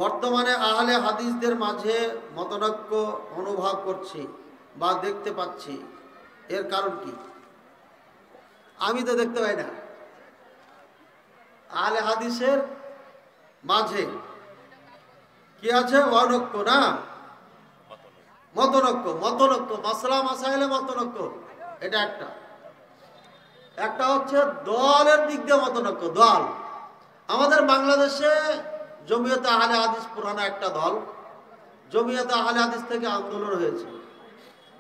বর্তমানে আহলে হাদিসদের মাঝে মতনৈক্য অনুভব করছি বা দেখতে পাচ্ছি, এর কারণ কি? আমি তো দেখতে পাই না। আহলে হাদিসের মাঝে কি আছে? অনৈক্য না, মতনৈক্য। মতনৈক্য মাসলা মাসাইলে মতনৈক্য, এটা একটা হচ্ছে দলের দিক দিয়ে মতনৈক্য। দল আমাদের বাংলাদেশে জমিয়তে আহলে হাদিস পুরানো একটা দল। জমিয়তে আহলে হাদিস থেকে আন্দোলন হয়েছে।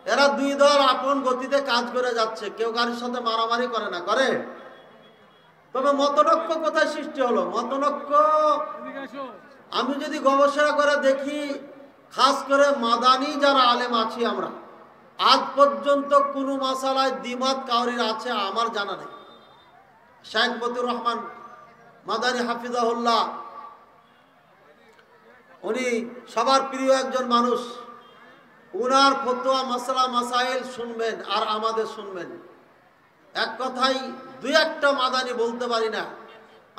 এরা দুই দল আপন গতিতে কাজ করে যাচ্ছে, কেউ কারোর সাথে মারামারি করে না, করে। তবে মতনৈক্য কোথায় সৃষ্টি হলো? মতনৈক্য আমি যদি গবেষণা করে দেখি, খাস করে মাদানী যারা আলেম আছি আমরা, আজ পর্যন্ত কোনো মাসালায় দ্বিমত কাউরির আছে আমার জানা নেই। শেখ মতিউর রহমান মাদানী হাফিজাহুল্লাহ, উনি সবার প্রিয় একজন মানুষ। উনার ফতোয়া মাসলা মাসাইল শুনবেন আর আমাদের শুনবেন। এক কথাই দুই একটা মাদানী বলতে পারি না,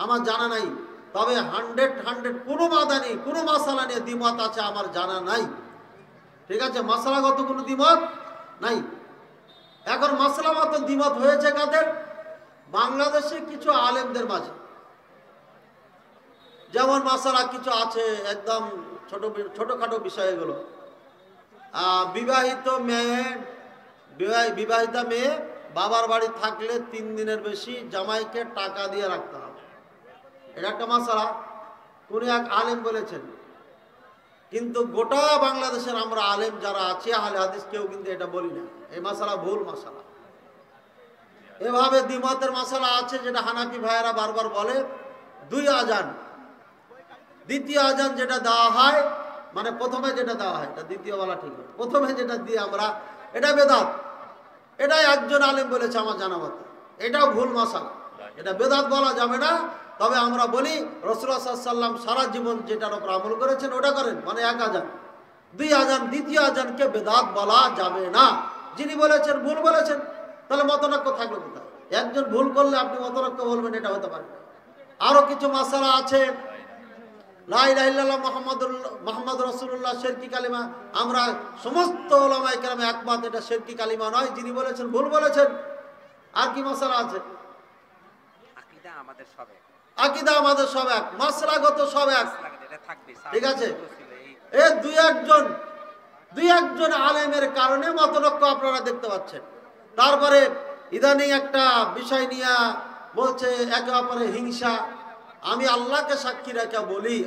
আমার জানা নাই। তবে 100 কোনো মাদানী কোনো মাসালা নিয়ে দ্বিমত আছে আমার জানা নাই। ঠিক আছে, মাসালাগত কোনো দ্বিমত নাই। এখন মাসলাগত দ্বিমত হয়েছে কাদের? বাংলাদেশে কিছু আলেমদের মাঝে। যেমন মাসালা কিছু আছে একদম ছোটখাটো বিষয়, এগুলো বিবাহিতা মেয়ে বাবার বাড়ি থাকলে 3 দিনের বেশি জামাইকে টাকা দিয়ে রাখতে হবে, এটা একটা মাসালা। কোন এক আলেম বলেছেন, কিন্তু গোটা বাংলাদেশের আমরা আলেম যারা আছি আহলে হাদিস কেউ কিন্তু এটা বলি না। এই মাসালা ভুল মাসালা। এভাবে দ্বিমতের মাসালা আছে যেটা হানাফি ভাইয়েরা বারবার বলে, 2 আজান, দ্বিতীয় আজান যেটা দেওয়া হয়, মানে প্রথমে যেটা দেওয়া হয়, এটা দ্বিতীয় বলা ঠিক হয়, প্রথমে যেটা দিয়ে আমরা, এটা বেদাত। এটাই একজন আলেম বলেছে আমার জানা মতে। এটাও ভুল মাসালা, এটা বেদাত বলা যাবে না। তবে আমরা বলি রাসূলুল্লাহ সাল্লাল্লাহু আলাইহি ওয়াসাল্লাম সারা জীবন যেটার উপর আমল করেছেন ওটা করেন, মানে 1 আজান। 2 আজান, দ্বিতীয় আজানকে বেদাত বলা যাবে না। যিনি বলেছেন ভুল বলেছেন, তাহলে মতনৈক্য থাকলো কোথায়? একজন ভুল করলে আপনি মতনৈক্য বলবেন, এটা হতে পারে না। আরো কিছু মাসালা আছে, লা ইলাহা ইল্লাল্লাহ মুহাম্মাদুর রাসূলুল্লাহ শিরকি কালিমা, আমরা সমস্ত উলামায়ে কেরাম একমত এটা শিরকি কালিমা নয়। যিনি বলেছেন ভুল বলেছেন। আর কি মাসালা আছে? আকীদা আমাদের সব এক, মাসলাগত সব এক, ঠিক আছে। এই দুই একজন আলেমের কারণে মতনৈক্য আপনারা দেখতে পাচ্ছেন। তারপরে ইদানিং একটা বিষয় নিয়ে বলছে একে অপরে হিংসা। আমি আল্লাহকে সাক্ষী রেখে বলি,